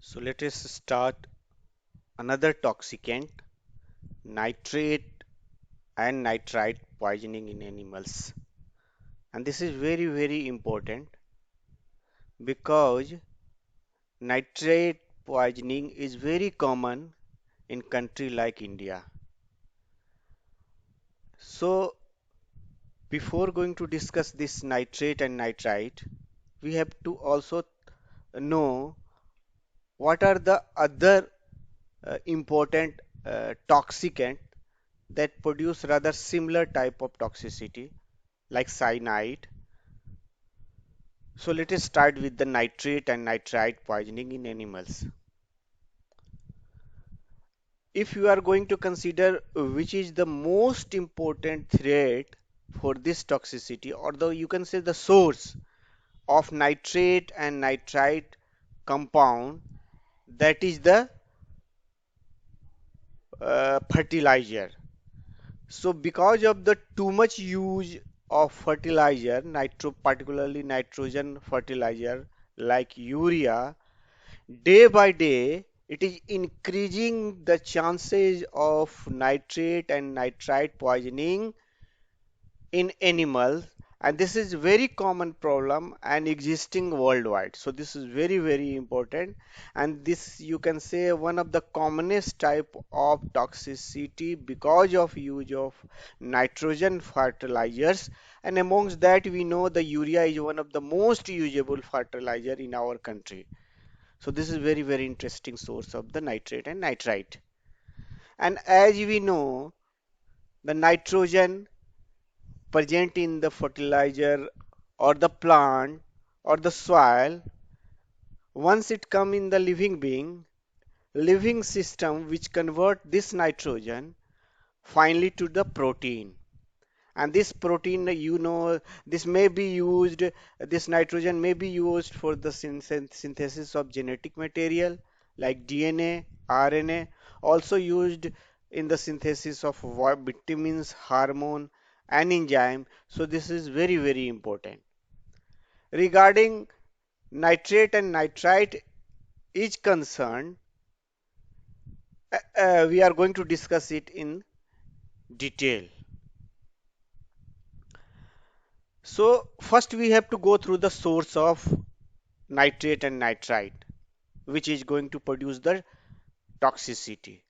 So let us start another toxicant, nitrate and nitrite poisoning in animals. And this is very important because nitrate poisoning is very common in country like India. So before going to discuss this nitrate and nitrite, we have to also know what are the other important toxicant that produce rather similar type of toxicity like cyanide. So let us start with the nitrate and nitrite poisoning in animals. If you are going to consider which is the most important threat for this toxicity, or the you can say the source of nitrate and nitrite compound, that is the fertilizer. So because of the too much use of fertilizer, particularly nitrogen fertilizer like urea, day by day, it is increasing the chances of nitrate and nitrite poisoning in animals, and this is very common problem and existing worldwide. So this is very important, and this you can say one of the commonest type of toxicity because of use of nitrogen fertilizers, and amongst that we know the urea is one of the most usable fertilizer in our country. So this is very interesting source of the nitrate and nitrite. And as we know, the nitrogen present in the fertilizer or the plant or the soil, once it come in the living being, living system which convert this nitrogen finally to the protein. And this protein, this may be used, this nitrogen may be used for the synthesis of genetic material like DNA, RNA, also used in the synthesis of vitamins, hormone, and enzyme. So this is very important. Regarding nitrate and nitrite is concerned, we are going to discuss it in detail. So first we have to go through the source of nitrate and nitrite, which is going to produce the toxicity.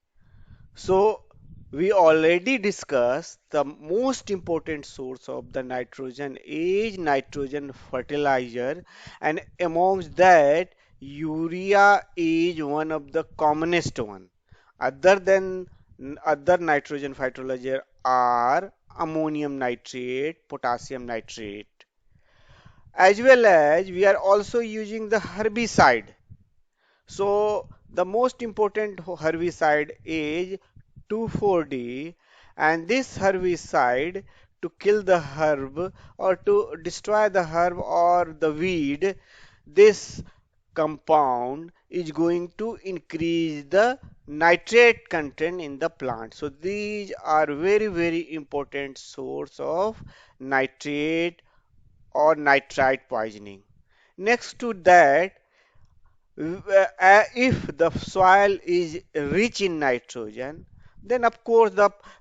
So we already discussed the most important source of the nitrogen is nitrogen fertilizer, and amongst that urea is one of the commonest one. Other than other nitrogen fertilizer are ammonium nitrate, potassium nitrate, as well as we are also using the herbicide. So the most important herbicide is 2,4-D, and this herbicide to kill the herb or to destroy the herb or the weed, this compound is going to increase the nitrate content in the plant. So these are very important source of nitrate or nitrite poisoning. Next to that, if the soil is rich in nitrogen, then of course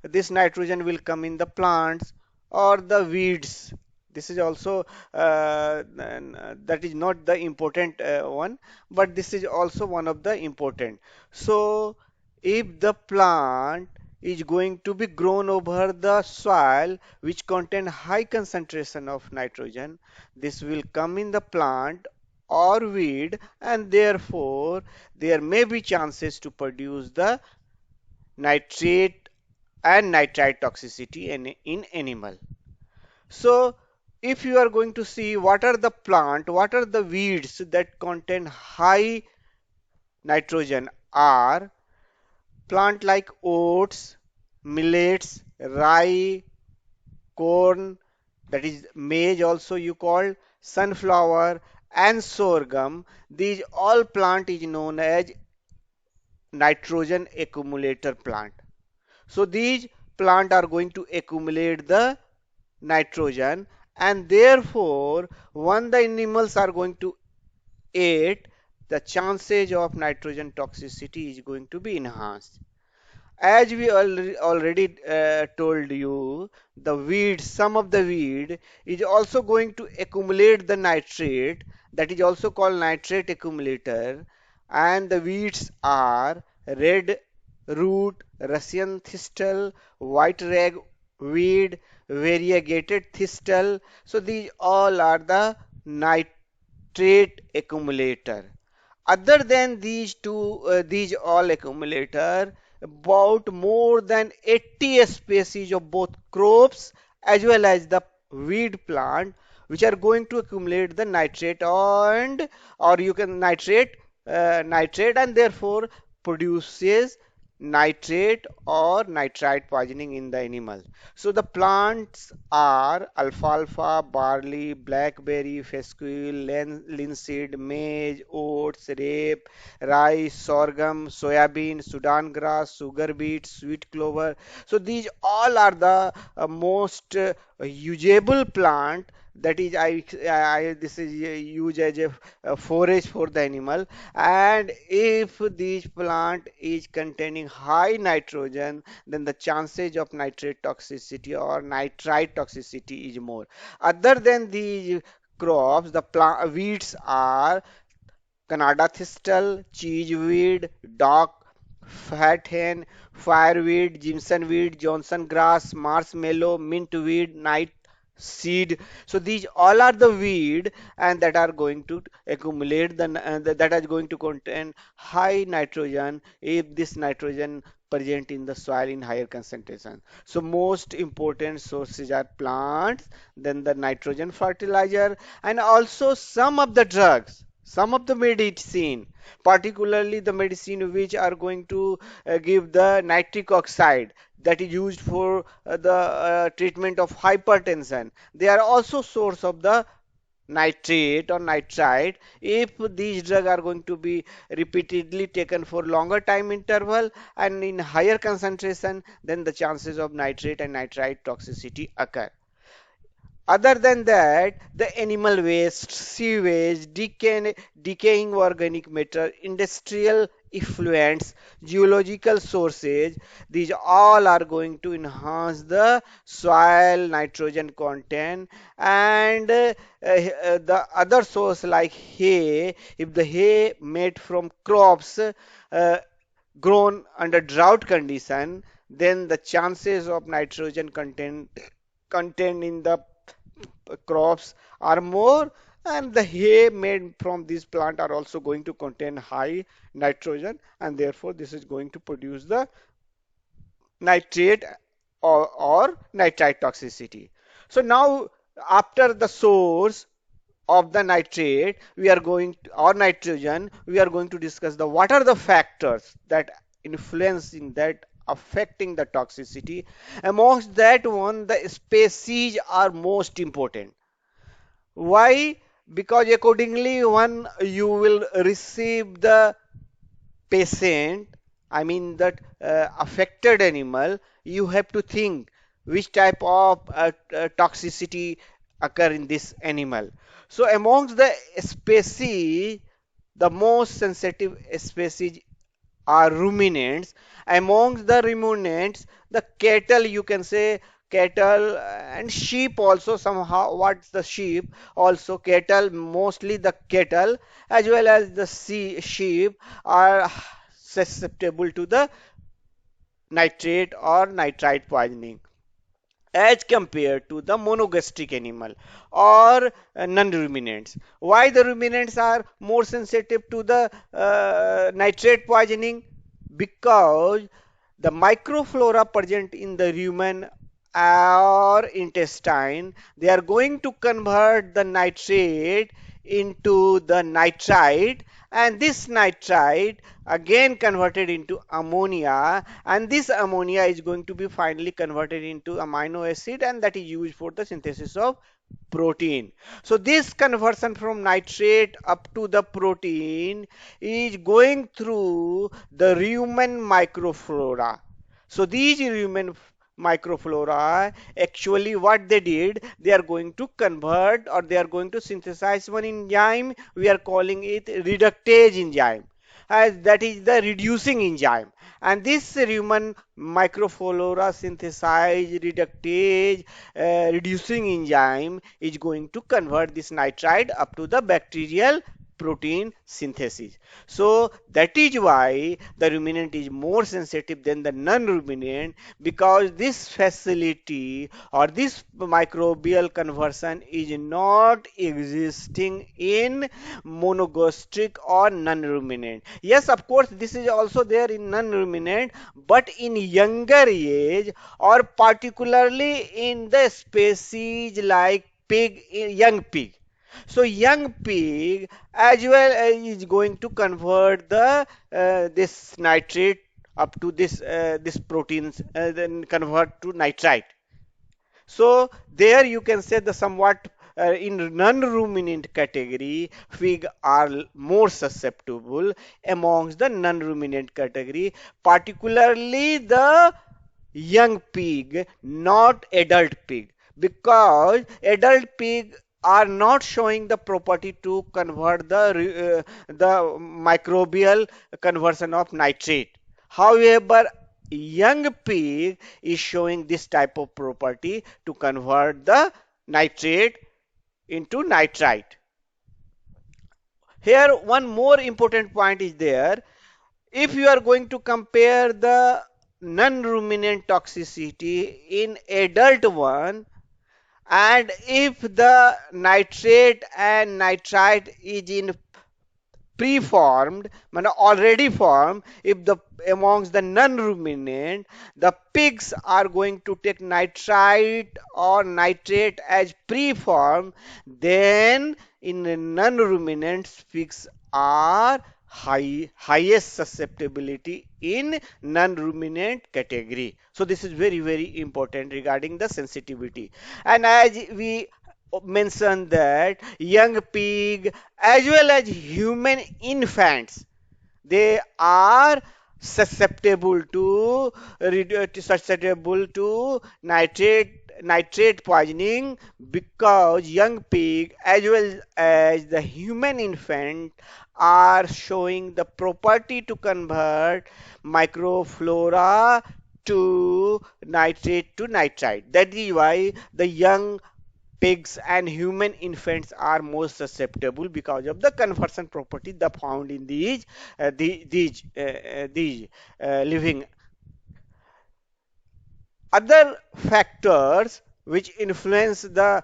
this nitrogen will come in the plants or the weeds. This is also that is not the important one, but this is also one of the important. So if the plant is going to be grown over the soil which contain high concentration of nitrogen, this will come in the plant or weed, and therefore there may be chances to produce the nitrate and nitrite toxicity in animal. So if you are going to see what are the plant, what are the weeds that contain high nitrogen, are plant like oats, millets, rye, corn, that is maize also you call, sunflower, and sorghum. These all plant is known as nitrogen accumulator plant. So these plant are going to accumulate the nitrogen, and therefore when the animals are going to eat, the chances of nitrogen toxicity is going to be enhanced. As we already told you, the weed, some of the weed is also going to accumulate the nitrate, that is also called nitrate accumulator, and the weeds are red root, Russian thistle, white rag weed, variegated thistle. So these all are the nitrate accumulator. Other than these two, these all accumulator, about more than 80 species of both crops as well as the weed plant, which are going to accumulate the nitrate and or you can nitrate and therefore produces nitrate or nitrite poisoning in the animal. So the plants are alfalfa, barley, blackberry, fescue, linseed, maize, oats, rape, rice, sorghum, soybean, Sudan grass, sugar beet, sweet clover. So these all are the most usable plant, that is this is used as a forage for the animal. And if this plant is containing high nitrogen, then the chances of nitrate toxicity or nitrite toxicity is more. Other than these crops, the plant weeds are Canada thistle, cheeseweed, dock, fat hen, fireweed, Jimson weed, Johnson grass, marshmallow, mintweed, night seed. So these all are the weed and that are going to accumulate that are going to contain high nitrogen if this nitrogen present in the soil in higher concentration. So most important sources are plants, then the nitrogen fertilizer, and also some of the drugs, some of the medicine, particularly the medicine which are going to give the nitric oxide that is used for the treatment of hypertension. They are also source of the nitrate or nitrite. If these drugs are going to be repeatedly taken for longer time interval and in higher concentration, then the chances of nitrate and nitrite toxicity occur. Other than that, the animal waste, sewage, decaying organic matter, industrial effluents, geological sources, these all are going to enhance the soil nitrogen content. And the other source like hay, if the hay made from crops grown under drought condition, then the chances of nitrogen content in the crops are more, and the hay made from this plant are also going to contain high nitrogen, and therefore this is going to produce the nitrate or nitrite toxicity. So now after the source of the nitrate we are going to, or nitrogen, we are going to discuss the what are the factors that influencing that affecting the toxicity. Amongst that one, the species are most important. Why? Because accordingly, one you will receive the patient, I mean that affected animal, you have to think which type of toxicity occur in this animal. So amongst the species, the most sensitive species are ruminants. Amongst the ruminants, the cattle, you can say cattle and sheep also somehow. What's the sheep? Also cattle, mostly the cattle as well as the sheep are susceptible to the nitrate or nitrite poisoning as compared to the monogastric animal or non-ruminants. Why the ruminants are more sensitive to the nitrate poisoning? Because the microflora present in the rumen or intestine, they are going to convert the nitrate into the nitrite, and this nitrite again converted into ammonia, and this ammonia is going to be finally converted into amino acid, and that is used for the synthesis of protein. So this conversion from nitrate up to the protein is going through the rumen microflora. So these rumen microflora, actually what they did, they are going to convert or they are going to synthesize one enzyme. We are calling it reductase enzyme, as that is the reducing enzyme. And this human microflora synthesize reductase reducing enzyme is going to convert this nitrite up to the bacterial protein synthesis. So that is why the ruminant is more sensitive than the non-ruminant, because this facility or this microbial conversion is not existing in monogastric or non-ruminant. Yes, of course, this is also there in non-ruminant, but in younger age or particularly in the species like pig, young pig. So young pig as well is going to convert the this nitrate up to this proteins, then convert to nitrite. So there you can say the somewhat in non-ruminant category, pig are more susceptible amongst the non-ruminant category, particularly the young pig, not adult pig, because adult pig are not showing the property to convert the microbial conversion of nitrate. However, young pig is showing this type of property to convert the nitrate into nitrite. Here, one more important point is there. If you are going to compare the non-ruminant toxicity in adult one, and if the nitrate and nitrite is in preformed, already formed, if the amongst the non-ruminant, the pigs are going to take nitrite or nitrate as preformed, then in the non-ruminants, pigs are highest susceptibility in non-ruminant category. So this is very, very important regarding the sensitivity. And as we mentioned that young pig as well as human infants, they are susceptible to nitrate poisoning, because young pig as well as the human infant are showing the property to convert microflora to nitrate to nitrite. That is why the young pigs and human infants are most susceptible because of the conversion property that found in these living. Other factors which influence the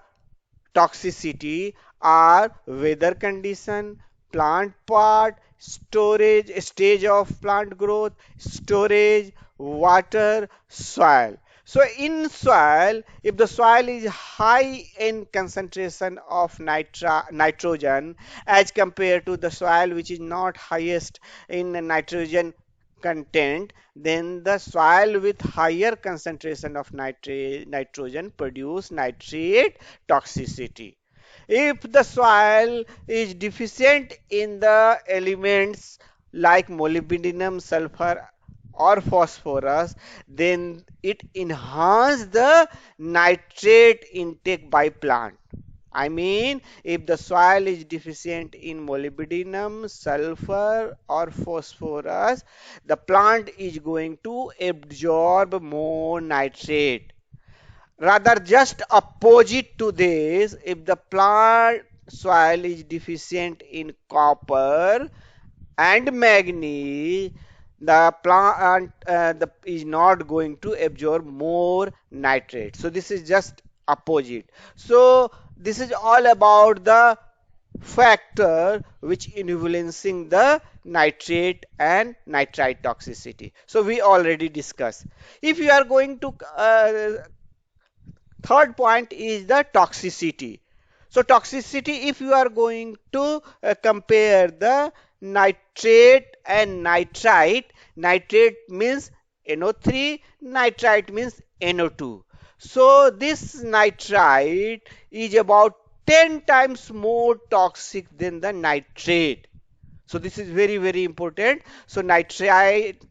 toxicity are weather condition, plant part, storage, stage of plant growth, storage, water, soil. So in soil, if the soil is high in concentration of nitrogen as compared to the soil which is not highest in nitrogen content, then the soil with higher concentration of nitrogen produce nitrate toxicity. If the soil is deficient in the elements like molybdenum, sulfur, or phosphorus, then it enhances the nitrate intake by plant. I mean, if the soil is deficient in molybdenum, sulfur, or phosphorus, the plant is going to absorb more nitrate. Rather, just opposite to this, if the plant soil is deficient in copper and manganese, the plant is not going to absorb more nitrate. So this is just opposite. So this is all about the factor which influencing the nitrate and nitrite toxicity. So we already discussed. If you are going to third point is the toxicity. So toxicity, if you are going to compare the nitrate and nitrite, nitrate means NO3, nitrite means NO2. So this nitrite is about 10 times more toxic than the nitrate. So this is very, very important. So nitrite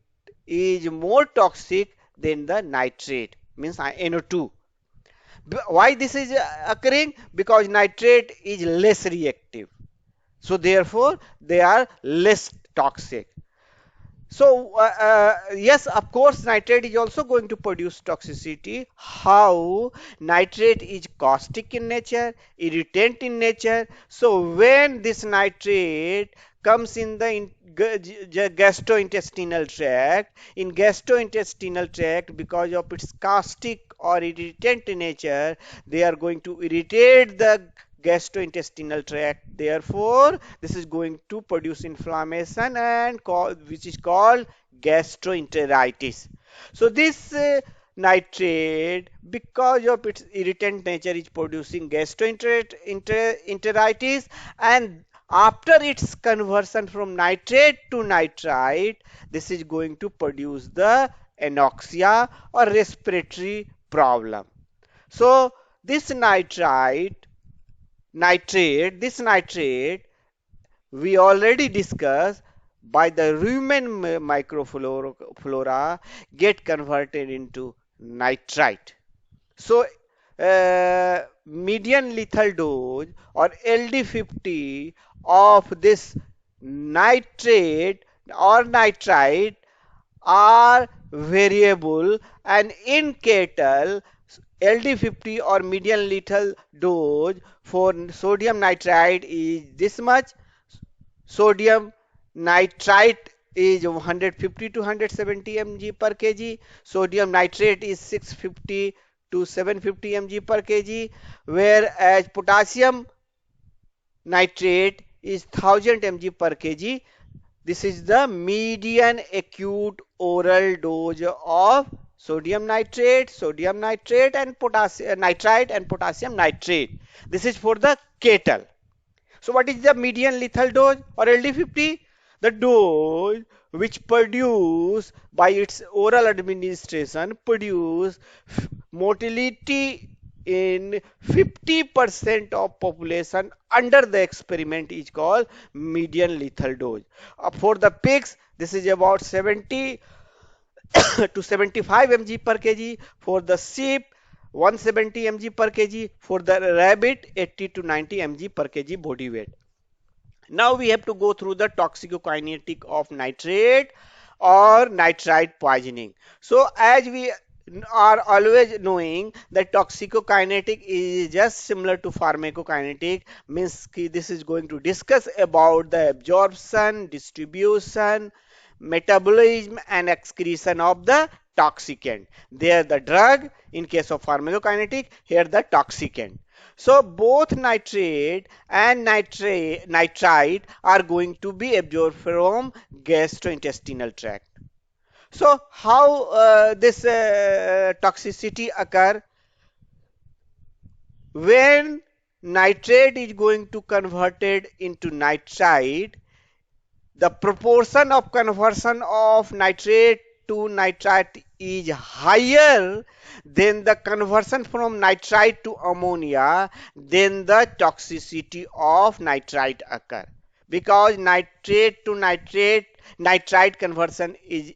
is more toxic than the nitrate. means NO2. Why this is occurring? Because nitrate is less reactive. So therefore, they are less toxic. So, yes, of course, nitrate is also going to produce toxicity. How? Nitrate is caustic in nature, irritant in nature. So, when this nitrate comes in the gastrointestinal tract, in gastrointestinal tract, because of its caustic or irritant nature, they are going to irritate the gastrointestinal tract. Therefore, this is going to produce inflammation and which is called gastroenteritis. So this nitrate, because of its irritant nature, is producing gastroenteritis, and after its conversion from nitrate to nitrite, this is going to produce the anoxia or respiratory problem. So this this nitrate, we already discussed, by the rumen microflora get converted into nitrite. So, median lethal dose or LD50 of this nitrate or nitrite are variable, and in cattle LD50 or median lethal dose for sodium nitrite is this much. Sodium nitrite is 150 to 170 mg per kg. Sodium nitrate is 650 to 750 mg per kg, whereas potassium nitrate is 1000 mg per kg. This is the median acute oral dose of sodium nitrate and potassium nitrite and potassium nitrate. This is for the cattle. So what is the median lethal dose or LD50? The dose which produce by its oral administration produce mortality in 50% of population under the experiment is called median lethal dose. For the pigs, this is about 70 to 75 mg per kg. For the sheep, 170 mg per kg. For the rabbit, 80 to 90 mg per kg body weight. Now we have to go through the toxicokinetic of nitrate or nitrite poisoning. So as we are always knowing that toxicokinetic is just similar to pharmacokinetic, means this is going to discuss about the absorption, distribution, metabolism and excretion of the toxicant. There the drug, in case of pharmacokinetic, here the toxicant. So both nitrate and nitrite are going to be absorbed from gastrointestinal tract. So how this toxicity occur? When nitrate is going to converted into nitrite, the proportion of conversion of nitrate to nitrite is higher than the conversion from nitrite to ammonia, then the toxicity of nitrite occur. Because nitrate to nitrite conversion is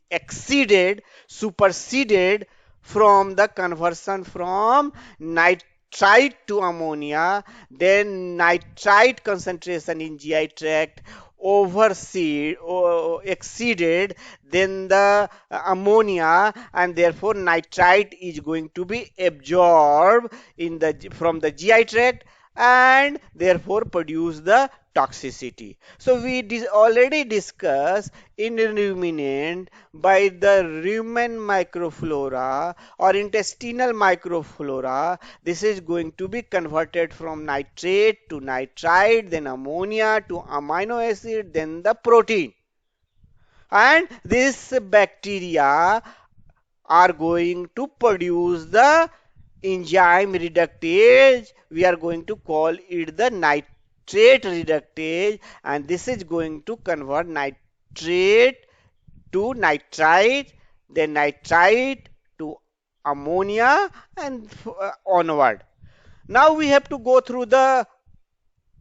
superseded from the conversion from nitrite to ammonia, then nitrite concentration in GI tract exceeded then the ammonia, and therefore nitrite is going to be absorbed in the from the GI tract and therefore produce the toxicity. So we already discussed in ruminant by the rumen microflora or intestinal microflora. This is going to be converted from nitrate to nitrite, then ammonia to amino acid, then the protein. And this bacteria are going to produce the enzyme reductase. We are going to call it the nitrate reductase, and this is going to convert nitrate to nitrite, then nitrite to ammonia, and onward. Now we have to go through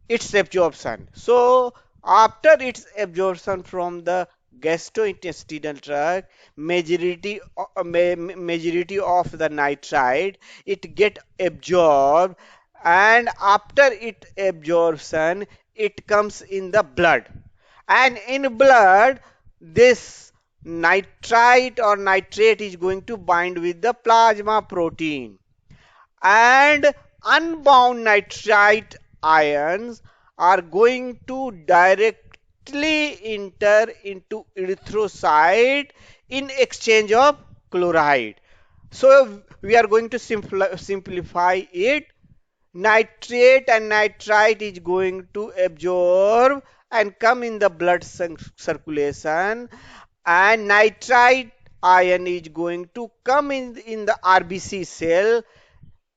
its absorption. So after its absorption from the gastrointestinal tract, majority of the nitrite, it get absorbed, and after it absorption, it comes in the blood. And in blood, this nitrite or nitrate is going to bind with the plasma protein, and unbound nitrite ions are going to directly enter into erythrocyte in exchange of chloride. So we are going to simplify it. Nitrate and nitrite is going to absorb and come in the blood circulation, and nitrite ion is going to come in the RBC cell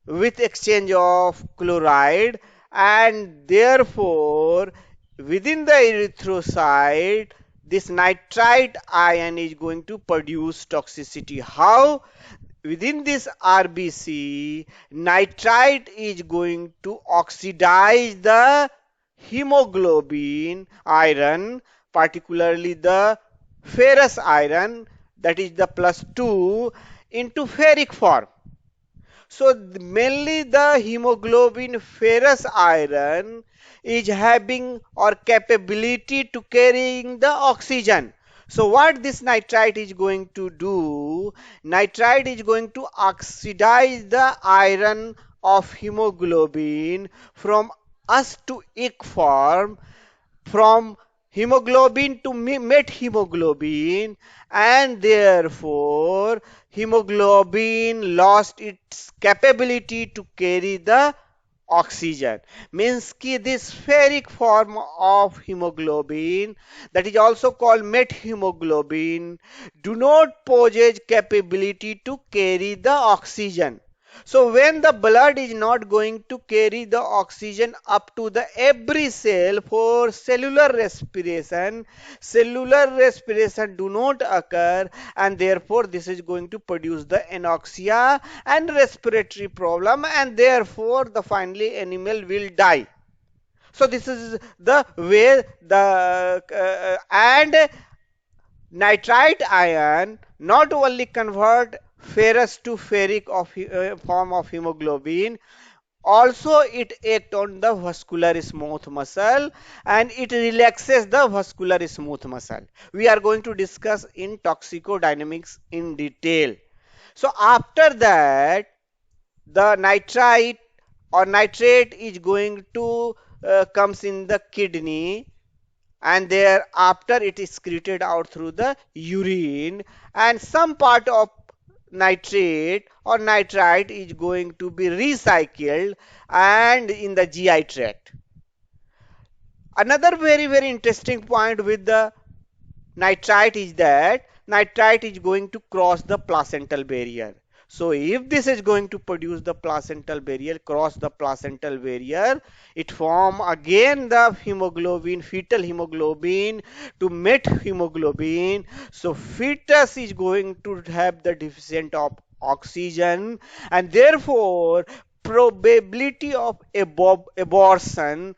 with exchange of chloride, and therefore within the erythrocyte this nitrite ion is going to produce toxicity. How? Within this RBC, nitrite is going to oxidize the hemoglobin iron, particularly the ferrous iron, that is the +2, into ferric form. So mainly the hemoglobin ferrous iron is having or capability to carrying the oxygen. So what this nitrite is going to do? Nitrite is going to oxidize the iron of hemoglobin from us to ic form, from hemoglobin to methemoglobin, and therefore hemoglobin lost its capability to carry the oxygen. Means ki this ferric form of hemoglobin, that is also called methemoglobin, do not possess capability to carry the oxygen. So when the blood is not going to carry the oxygen up to the every cell for cellular respiration do not occur, and therefore this is going to produce the anoxia and respiratory problem, and therefore the finally animal will die. So this is the way the and nitrite ion not only convert ferrous to ferric of form of hemoglobin, also it act on the vascular smooth muscle, and it relaxes the vascular smooth muscle. We are going to discuss in toxicodynamics in detail. So after that, the nitrite or nitrate is going to comes in the kidney, and thereafter it is excreted out through the urine, and some part of nitrate or nitrite is going to be recycled and in the GI tract. Another very interesting point with the nitrite is that nitrite is going to cross the placental barrier. So if this is going to produce the placental barrier, cross the placental barrier, it form again the hemoglobin, fetal hemoglobin to methemoglobin. So fetus is going to have the deficient of oxygen, and therefore probability of abortion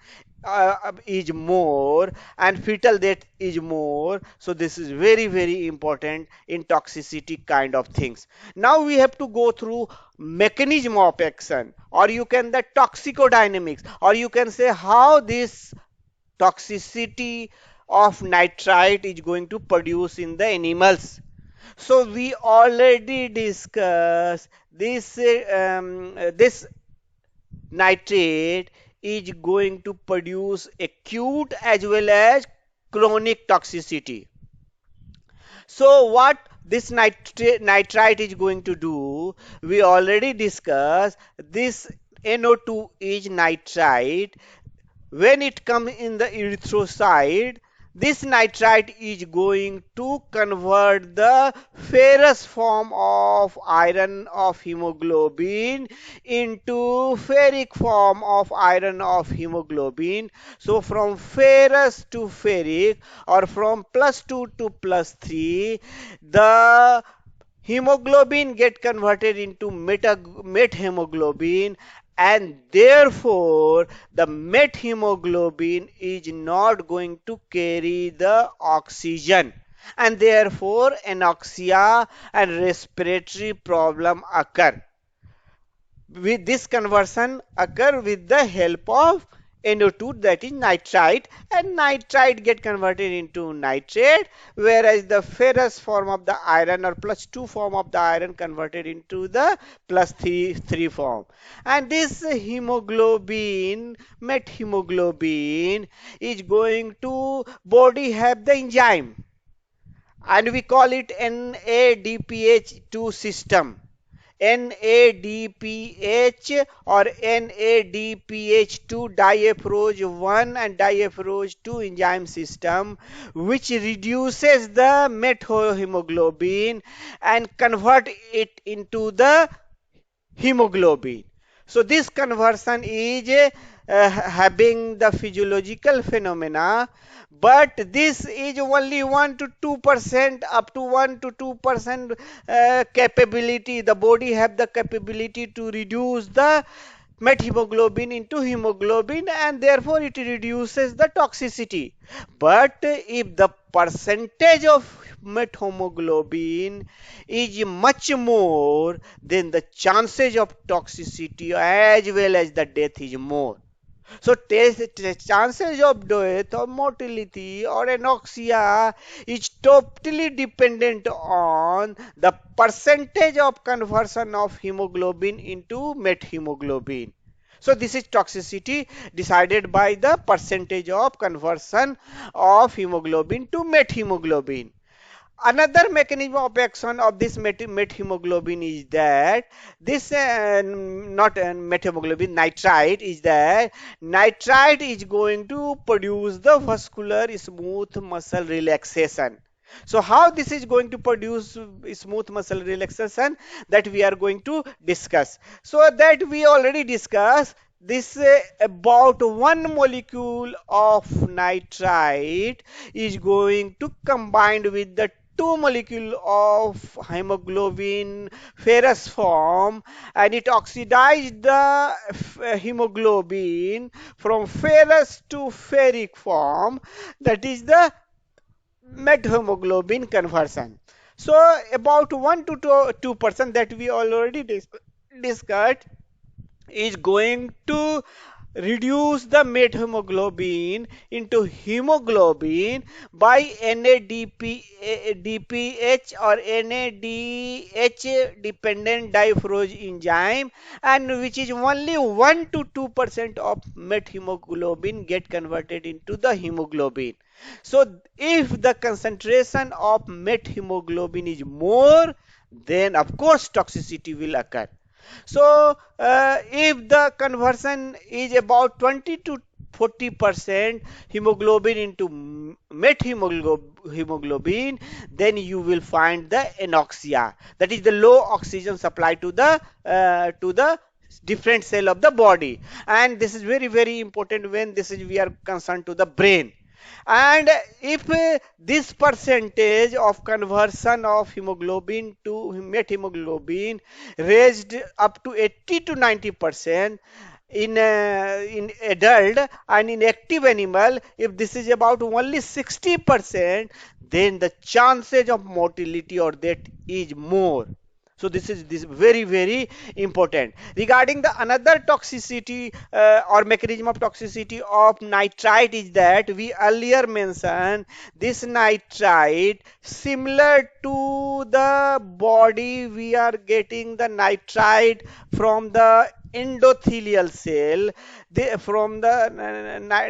is more, and fetal death is more. So this is very important in toxicity kind of things. Now we have to go through mechanism of action, or you can the toxicodynamics, or you can say how this toxicity of nitrite is going to produce in the animals. So we already discussed this nitrate is going to produce acute as well as chronic toxicity. So what this nitrite is going to do, we already discussed this NO2 is nitrite. When it comes in the erythrocyte, this nitrite is going to convert the ferrous form of iron of hemoglobin into ferric form of iron of hemoglobin. So from ferrous to ferric, or from +2 to +3, the hemoglobin get converted into methemoglobin, and therefore the methemoglobin is not going to carry the oxygen. and therefore anoxia and respiratory problem occur. With this conversion occur with the help of NO2, that is nitrite, and nitrite get converted into nitrate, whereas the ferrous form of the iron or +2 form of the iron converted into the +3 form. And this hemoglobin, methemoglobin, is going to body have the enzyme, and we call it NADPH2 system. NADPH or NADPH2 diaphrose 1 and diaphrose 2 enzyme system, which reduces the methemoglobin and convert it into the hemoglobin. So this conversion is having the physiological phenomena, but this is only 1 to 2%, up to 1 to 2% capability. The body have the capability to reduce the methemoglobin into hemoglobin, and therefore it reduces the toxicity. But if the percentage of methemoglobin is much more, then the chances of toxicity as well as the death is more. So chances of death or mortality or anoxia is totally dependent on the percentage of conversion of hemoglobin into methemoglobin. So this is toxicity decided by the percentage of conversion of hemoglobin to methemoglobin. Another mechanism of action of this methemoglobin is that this not methemoglobin, nitrite, is that nitrite is going to produce the vascular smooth muscle relaxation. So how this is going to produce smooth muscle relaxation, that we are going to discuss. So that we already discussed this, about one molecule of nitrite is going to combine with the two molecule of hemoglobin ferrous form, and it oxidized the hemoglobin from ferrous to ferric form, that is the methemoglobin conversion. So about 1 to 2% that we already discussed is going to reduce the methemoglobin into hemoglobin by NADPH or NADH dependent diaphrose enzyme, and which is only 1 to 2% of methemoglobin get converted into the hemoglobin. So if the concentration of methemoglobin is more, then of course toxicity will occur. So, if the conversion is about 20 to 40% hemoglobin into methemoglobin, then you will find the anoxia. That is the low oxygen supply to the different cell of the body. And this is very, very important when this is we are concerned to the brain. And if this percentage of conversion of hemoglobin to methemoglobin raised up to 80 to 90% in adult, and in active animal if this is about only 60%, then the chances of mortality or death is more. So this very, very important. Regarding the another toxicity or mechanism of toxicity of nitrite is that we earlier mentioned this nitrite similar to the body, we are getting the nitrite from the endothelial cell, from the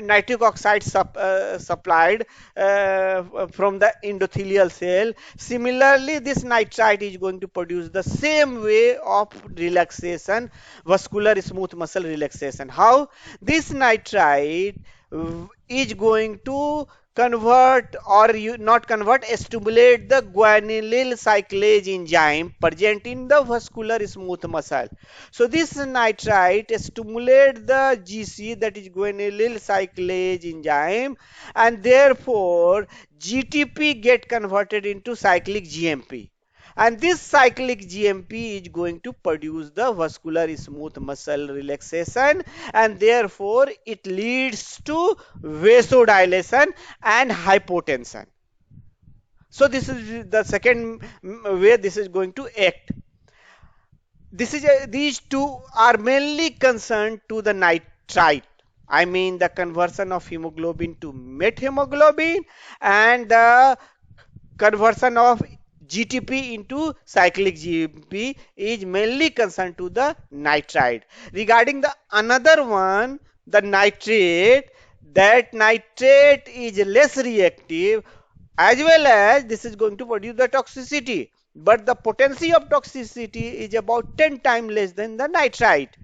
nitric oxide supplied from the endothelial cell. Similarly, this nitrite is going to produce the same way of relaxation, vascular smooth muscle relaxation. How? This nitrite is going to convert, or you not convert, stimulate the guanylyl cyclase enzyme present in the vascular smooth muscle. So this nitrite stimulate the GC, that is guanylyl cyclase enzyme, and therefore GTP get converted into cyclic GMP. And this cyclic GMP is going to produce the vascular smooth muscle relaxation, and therefore it leads to vasodilation and hypotension. So this is the second way this is going to act. These two are mainly concerned to the nitrite. I mean the conversion of hemoglobin to methemoglobin and the conversion of GTP into cyclic GTP is mainly concerned to the nitrite. Regarding the another one, the nitrate, that nitrate is less reactive as well as this is going to produce the toxicity. But the potency of toxicity is about 10 times less than the nitrite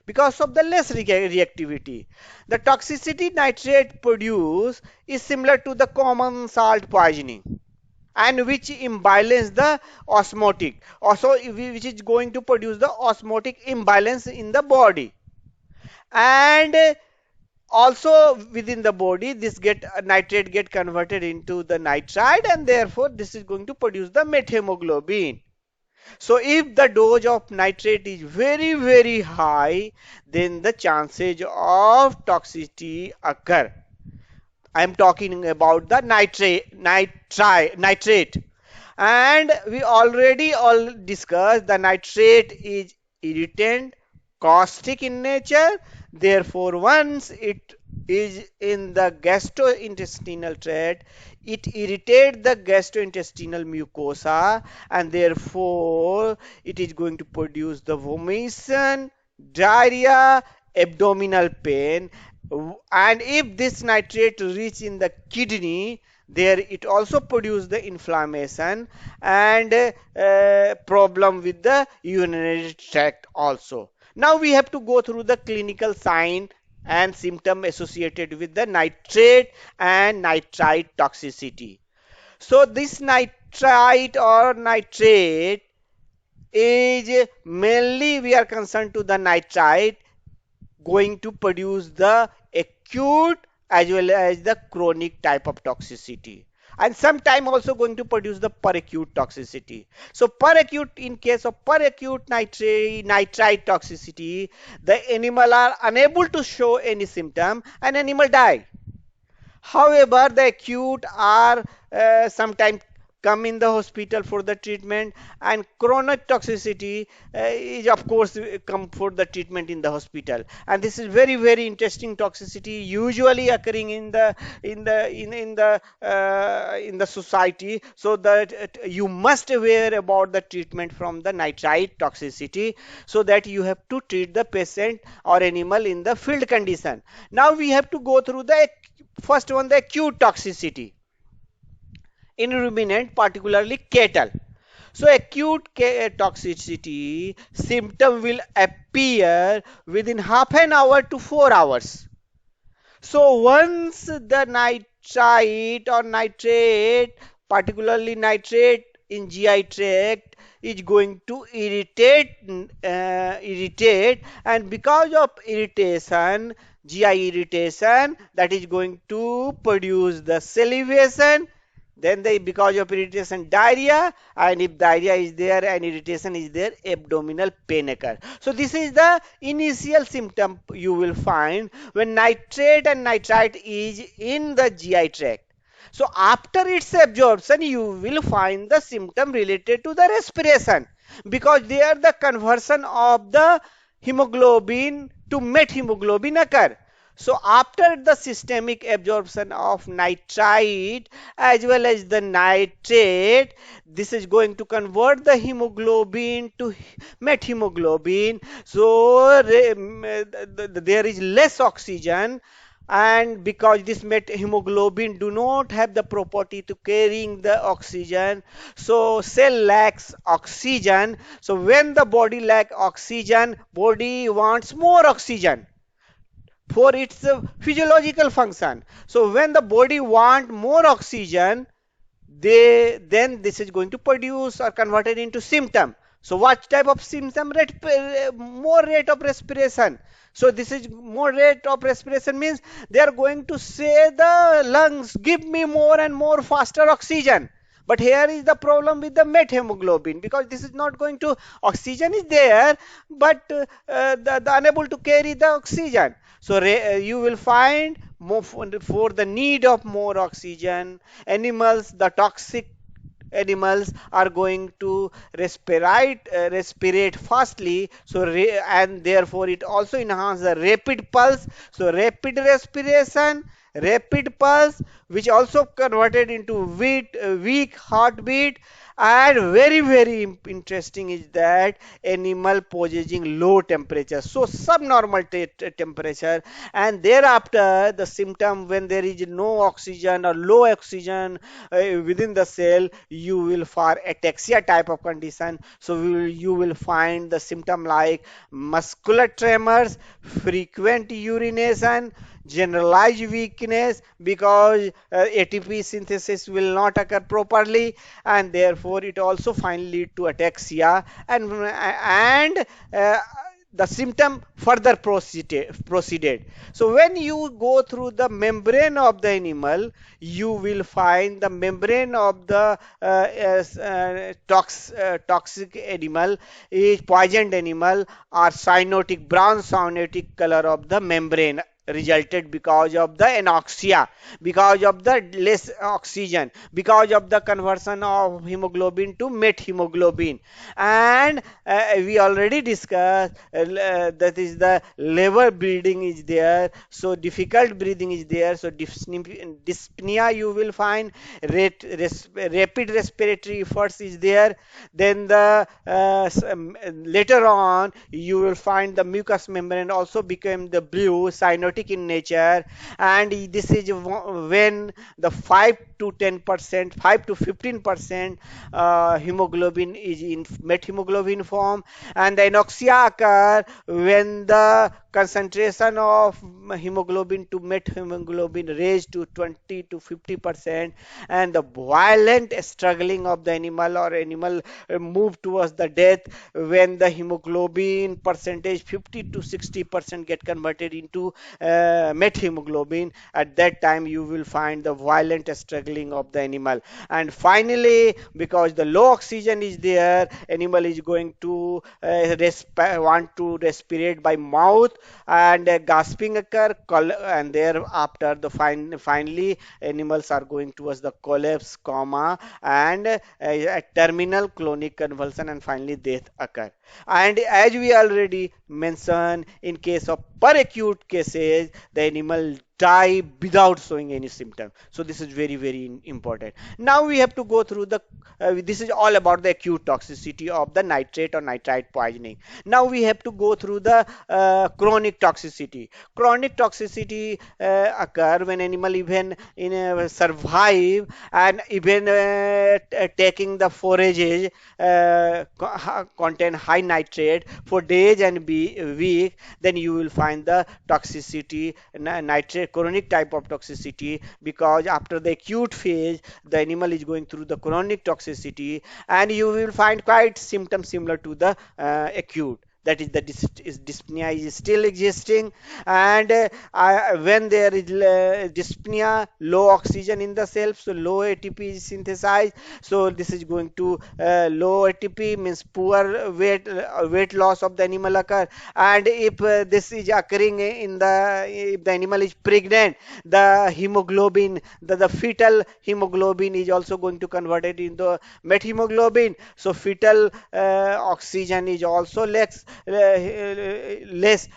because of the less reactivity. The toxicity nitrate produce is similar to the common salt poisoning and which imbalance the osmotic, also which is going to produce the osmotic imbalance in the body. And also within the body this get nitrate get converted into the nitrite and therefore this is going to produce the methemoglobin. So if the dose of nitrate is very high, then the chances of toxicity occur. I am talking about the nitrate. And we already all discussed the nitrate is irritant, caustic in nature. Therefore, once it is in the gastrointestinal tract, it irritates the gastrointestinal mucosa and therefore it is going to produce the vomition, diarrhea, abdominal pain. And if this nitrate reach in the kidney, there it also produce the inflammation and problem with the urinary tract also. Now we have to go through the clinical sign and symptom associated with the nitrate and nitrite toxicity. So this nitrite or nitrate is mainly we are concerned to the nitrite going to produce the acute as well as the chronic type of toxicity, and sometime also going to produce the peracute toxicity. So peracute, in case of peracute nitrite toxicity, the animal are unable to show any symptom and animal die. However, the acute are sometimes come in the hospital for the treatment, and chronic toxicity is of course come for the treatment in the hospital. And this is very interesting toxicity usually occurring in the society. So that you must aware about the treatment from the nitrite toxicity, so that you have to treat the patient or animal in the field condition. Now we have to go through the first one, the acute toxicity in ruminant, particularly cattle. So acute toxicity symptom will appear within half an hour to 4 hours. So once the nitrite or nitrate, particularly nitrate in GI tract, is going to irritate, and because of irritation, GI irritation, that is going to produce the salivation, then they because of irritation diarrhea, and if diarrhea is there and irritation is there, abdominal pain occur. So this is the initial symptom you will find when nitrate and nitrite is in the GI tract. So after its absorption, you will find the symptom related to the respiration, because there the conversion of the hemoglobin to methemoglobin occur. So after the systemic absorption of nitrite as well as the nitrate, this is going to convert the hemoglobin to methemoglobin. So there is less oxygen, and because this hemoglobin do not have the property to carrying the oxygen, so cell lacks oxygen. So when the body lack oxygen, body wants more oxygen for its physiological function. So when the body want more oxygen, they then this is going to produce or converted into symptom. So what type of symptom? More rate of respiration. So this is more rate of respiration means they are going to say the lungs, give me more and more faster oxygen. But here is the problem with the methemoglobin, because this is not going to, oxygen is there, but the unable to carry the oxygen. So you will find more for the need of more oxygen, animals, the toxic animals are going to respirate fastly, so and therefore it also enhances the rapid pulse. So rapid respiration, rapid pulse, which also converted into weak heartbeat. And very interesting is that animal possessing low temperature, so subnormal temperature, and thereafter the symptom, when there is no oxygen or low oxygen within the cell, you will for ataxia type of condition. So you will find the symptom like muscular tremors, frequent urination, generalized weakness, because ATP synthesis will not occur properly, and therefore it also finally lead to ataxia. And the symptom further proceeded. So when you go through the membrane of the animal, you will find the membrane of the toxic animal is poisoned animal or cyanotic, brown cyanotic color of the membrane resulted because of the anoxia, because of the less oxygen, because of the conversion of hemoglobin to methemoglobin. And we already discussed that is the liver bleeding is there, so difficult breathing is there, so dyspnea you will find, rapid respiratory efforts is there. Then the later on you will find the mucous membrane also became the blue cyanotic in nature. And this is when the 5 to 10%, 5 to 15% hemoglobin is in methemoglobin form. And the anoxia occur when the concentration of hemoglobin to methemoglobin raised to 20 to 50%, and the violent struggling of the animal or animal move towards the death, when the hemoglobin percentage 50 to 60% get converted into methemoglobin. At that time you will find the violent struggling of the animal. And finally, because the low oxygen is there, animal is going to want to respirate by mouth, and gasping occur, and thereafter the finally animals are going towards the collapse, coma, and a terminal clonic convulsion, and finally death occur. And as we already mentioned, in case of per acute cases, the animal die without showing any symptom. So this is very important. Now we have to go through the this is all about the acute toxicity of the nitrate or nitrite poisoning. Now we have to go through the chronic toxicity. Chronic toxicity occur when animal even survive, and even taking the forages contain high nitrate for days and be week, then you will find the toxicity, nitrate chronic type of toxicity, because after the acute phase the animal is going through the chronic toxicity, and you will find quite symptoms similar to the acute. That is the dyspnea is still existing. And when there is dyspnea, low oxygen in the cells, so low ATP is synthesized. So this is going to low ATP means poor weight loss of the animal occur. And if this is occurring in the, if the animal is pregnant, the hemoglobin, the fetal hemoglobin is also going to convert it into methemoglobin. So fetal oxygen is also less,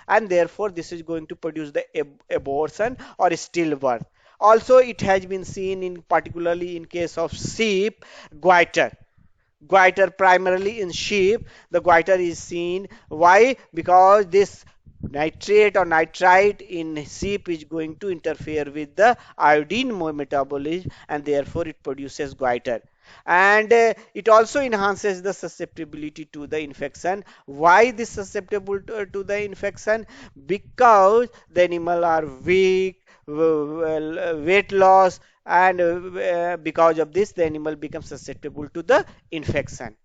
and therefore this is going to produce the abortion or stillbirth. Also it has been seen in particularly in case of sheep, goiter. Goiter primarily in sheep, the goiter is seen. Why? Because this nitrate or nitrite in sheep is going to interfere with the iodine metabolism, and therefore it produces goiter. And it also enhances the susceptibility to the infection. Why this susceptible to the infection? Because the animal are weak, weight loss, and because of this the animal becomes susceptible to the infection.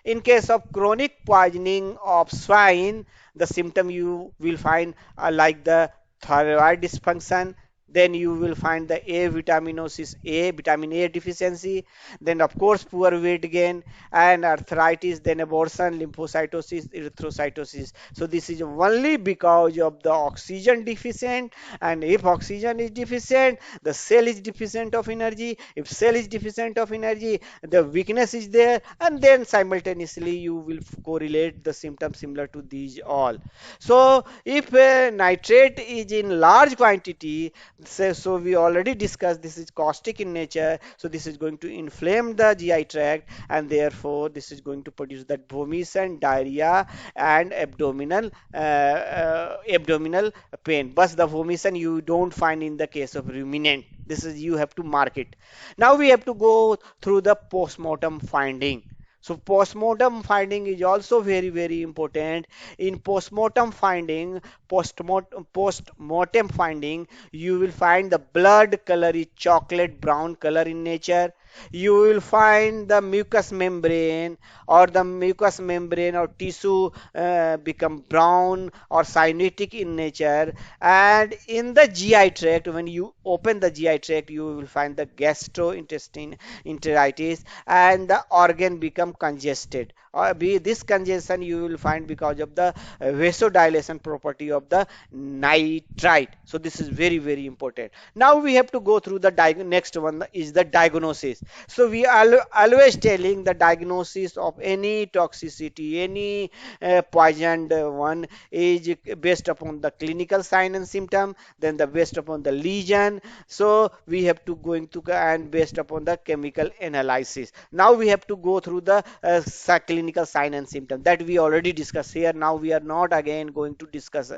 In case of chronic poisoning of swine, the symptom you will find are like the thyroid dysfunction, Then you will find the A vitaminosis A, vitamin A deficiency. Then of course poor weight gain and arthritis, then abortion, lymphocytosis, erythrocytosis. So this is only because of the oxygen deficient, and if oxygen is deficient, the cell is deficient of energy. If cell is deficient of energy, the weakness is there, and then simultaneously you will correlate the symptoms similar to these all. So if nitrate is in large quantity, so we already discussed this is caustic in nature, so this is going to inflame the GI tract, and therefore this is going to produce that vomison, diarrhea, and abdominal pain. But the vomison you don't find in the case of ruminant. This is you have to mark it. Now we have to go through the postmortem finding. So postmortem finding is also very very important. In postmortem finding, you will find the blood color is chocolate brown color in nature. You will find the mucous membrane or tissue become brown or cyanotic in nature. And in the GI tract, when you open the GI tract, you will find the gastrointestinal enteritis, and the organ become congested. This congestion you will find because of the vasodilation property of the nitrite. So this is very very important. Now we have to go through the next one is the diagnosis. So we are always telling the diagnosis of any toxicity, any poisoned one is based upon the clinical sign and symptom, then the based upon the lesion. So we have to going to and based upon the chemical analysis. Now we have to go through the clinical sign and symptom that we already discussed here. Now we are not again going to discuss.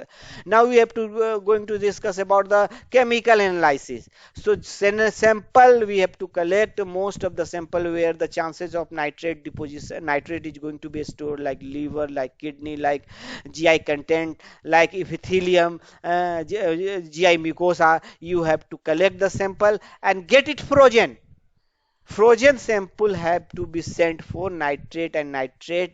Now we have to going to discuss about the chemical analysis. So sample we have to collect most of the sample where the chances of nitrate deposition, nitrate is going to be stored like liver, like kidney, like GI content, like epithelium, GI mucosa. You have to collect the sample and get it frozen. Frozen sample have to be sent for nitrite analysis,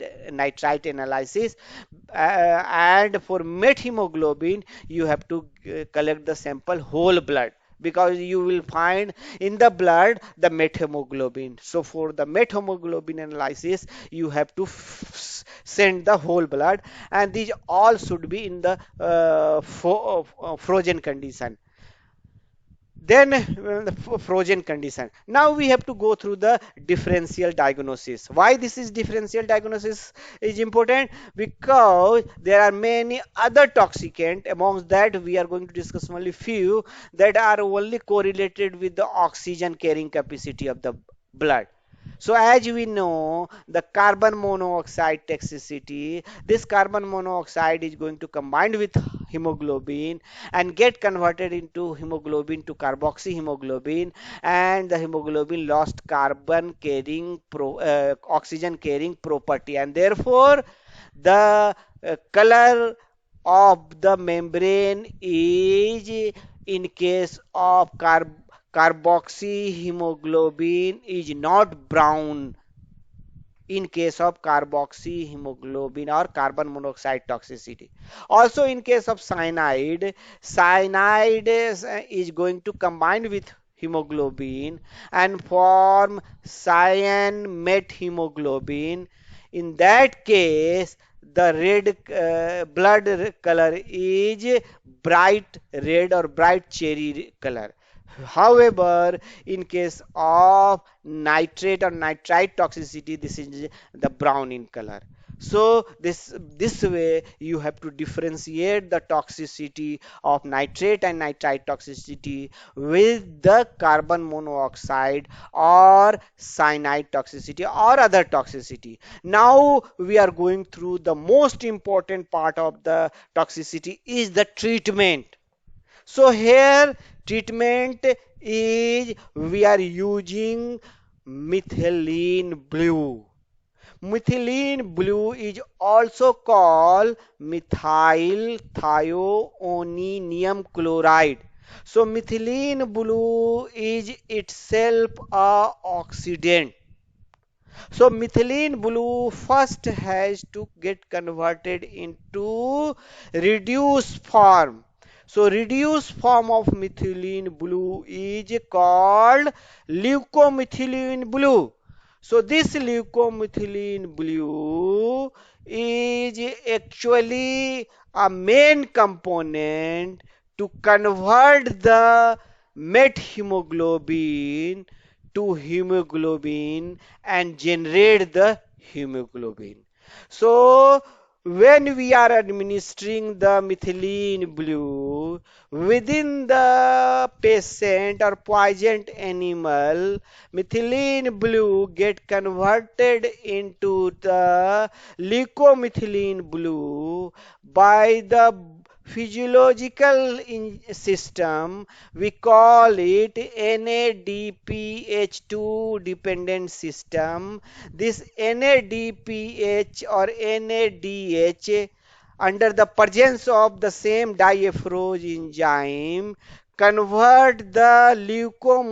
and for methemoglobin you have to collect the sample whole blood, because you will find in the blood the methemoglobin. So for the methemoglobin analysis you have to send the whole blood, and these all should be in the frozen condition. Then the frozen condition. Now we have to go through the differential diagnosis. Why this is differential diagnosis is important? Because there are many other toxicant. Amongst that we are going to discuss only few that are only correlated with the oxygen carrying capacity of the blood. So as we know, the carbon monoxide toxicity, this carbon monoxide is going to combine with hemoglobin and get converted into hemoglobin to carboxyhemoglobin, and the hemoglobin lost oxygen carrying property, and therefore the color of the membrane is, in case of carboxyhemoglobin, is not brown in case of carboxyhemoglobin or carbon monoxide toxicity. Also in case of cyanide is going to combine with hemoglobin and form cyan methemoglobin. In that case, the red blood color is bright red or bright cherry color. However, in case of nitrate or nitrite toxicity, this is the brown in color. So this way you have to differentiate the toxicity of nitrate and nitrite toxicity with the carbon monoxide or cyanide toxicity or other toxicity. Now we are going through the most important part of the toxicity is the treatment. So here treatment is we are using methylene blue. Methylene blue is also called methyl thioammonium chloride. So methylene blue is itself a oxidant. So methylene blue first has to get converted into reduced form. So reduced form of methylene blue is called leucomethylene blue. So this leucomethylene blue is actually a main component to convert the methemoglobin to hemoglobin and generate the hemoglobin. So when we are administering the methylene blue within the patient or poisoned animal, methylene blue get converted into the leucomethylene blue by the physiological system. We call it NADPH2 dependent system. This NADPH or NADH, under the presence of the same diaphrose enzyme, convert the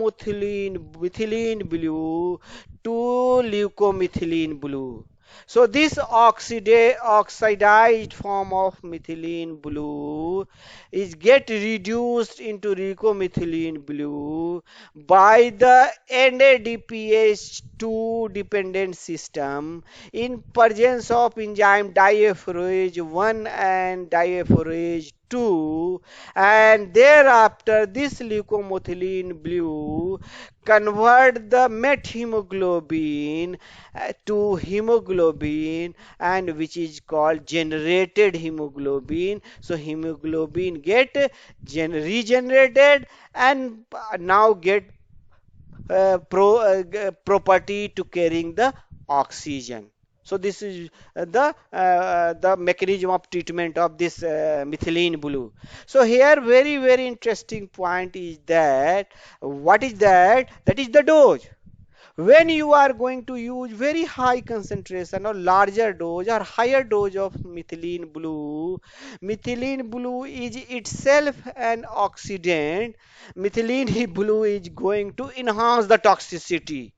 methylene blue to leucomethylene blue. So this oxidized form of methylene blue is get reduced into leucomethylene blue by the NADPH2 dependent system in presence of enzyme diaphrase 1 and diaphrase 2, and thereafter this leucomethylene blue convert the methemoglobin to hemoglobin, and which is called generated hemoglobin. So hemoglobin get regenerated and now get property to carrying the oxygen. So this is the mechanism of treatment of this methylene blue. So here very interesting point is that what is that? That is the dose. When you are going to use very high concentration or larger dose or higher dose of methylene blue is itself an oxidant. Methylene blue is going to enhance the toxicity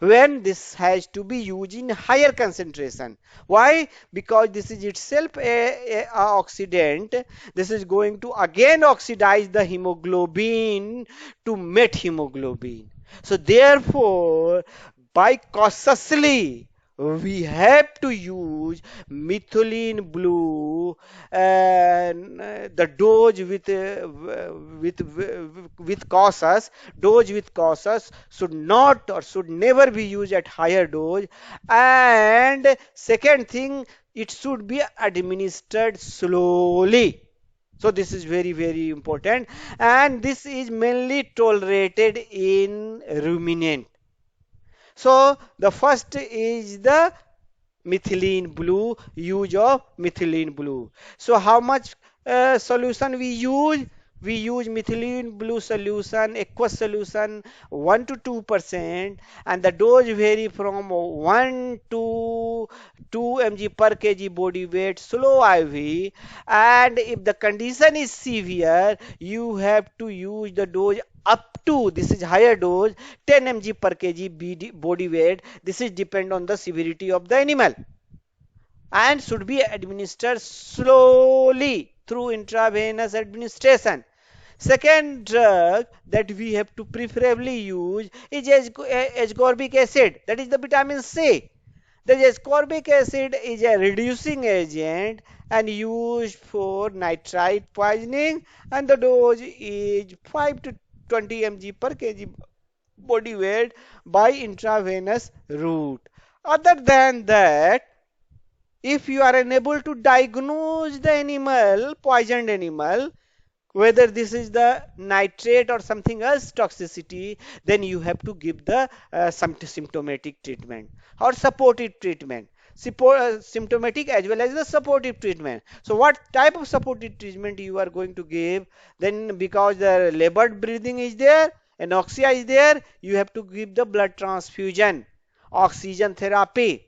when this has to be used in higher concentration. Why? Because this is itself a oxidant. This is going to again oxidize the hemoglobin to methemoglobin. So therefore, by cautiously we have to use methylene blue, and the dose with with cautious. Dose with cautious should not or should never be used at higher dose. And second thing, it should be administered slowly. So this is very important, and this is mainly tolerated in ruminant. So the first is the methylene blue, use of methylene blue. So how much solution we use? We use methylene blue solution, aqueous solution 1 to 2%, and the dose vary from 1 to 2 mg per kg body weight, slow IV. And if the condition is severe, you have to use the dose up to, this is higher dose, 10 mg per kg body weight. This is depend on the severity of the animal and should be administered slowly through intravenous administration. Second drug that we have to preferably use is ascorbic acid, that is the vitamin C. The ascorbic acid is a reducing agent and used for nitrite poisoning, and the dose is 5 to 20 mg per kg body weight by intravenous route. Other than that, if you are unable to diagnose the animal, poisoned animal, whether this is the nitrate or something else toxicity, then you have to give the some symptomatic treatment or supportive treatment. Symptomatic as well as the supportive treatment. So what type of supportive treatment you are going to give? Then because the labored breathing is there, anoxia is there, you have to give the blood transfusion, oxygen therapy.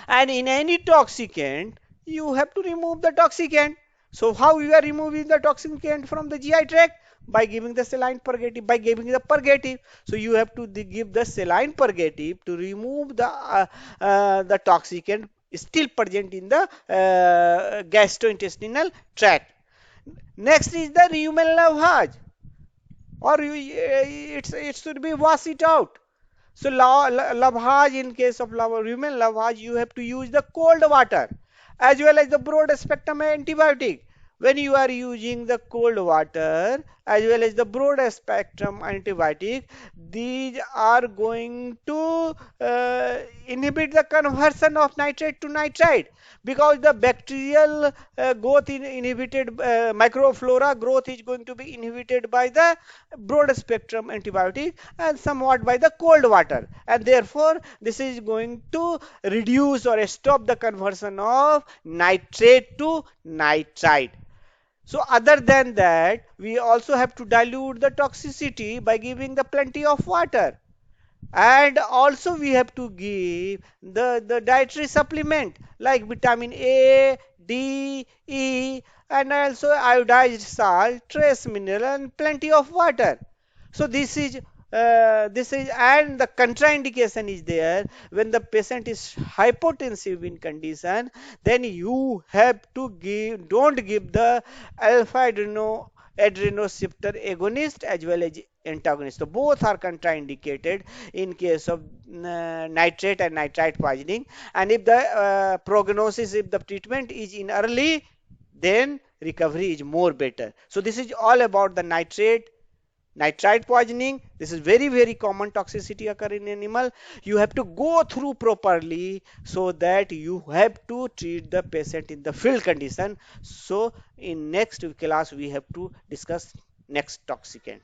And in any toxicant, you have to remove the toxicant. So how you are removing the toxicant from the GI tract? By giving the saline purgative, by giving the purgative. So you have to give the saline purgative to remove the toxicant still present in the gastrointestinal tract. Next is the human lavage, or it should be wash it out. So lavage, in case of human lavage, you have to use the cold water as well as the broad spectrum antibiotic. When you are using the cold water as well as the broad spectrum antibiotic, these are going to inhibit the conversion of nitrate to nitrite, because the bacterial growth inhibited, microflora growth is going to be inhibited by the broad spectrum antibiotic and somewhat by the cold water, and therefore this is going to reduce or stop the conversion of nitrate to nitrite. So other than that, we also have to dilute the toxicity by giving the plenty of water, and also we have to give the dietary supplement like vitamin A, D, E, and also iodized salt, trace mineral, and plenty of water. So this is and the contraindication is there when the patient is hypotensive in condition, then you have to give, don't give the alpha adrenoceptor agonist as well as antagonist. So both are contraindicated in case of nitrate and nitrite poisoning. And if the prognosis, if the treatment is in early, then recovery is more better. So this is all about the nitrite poisoning. This is very, very common toxicity occur in animal. You have to go through properly so that you have to treat the patient in the field condition. So in next class we have to discuss next toxicant.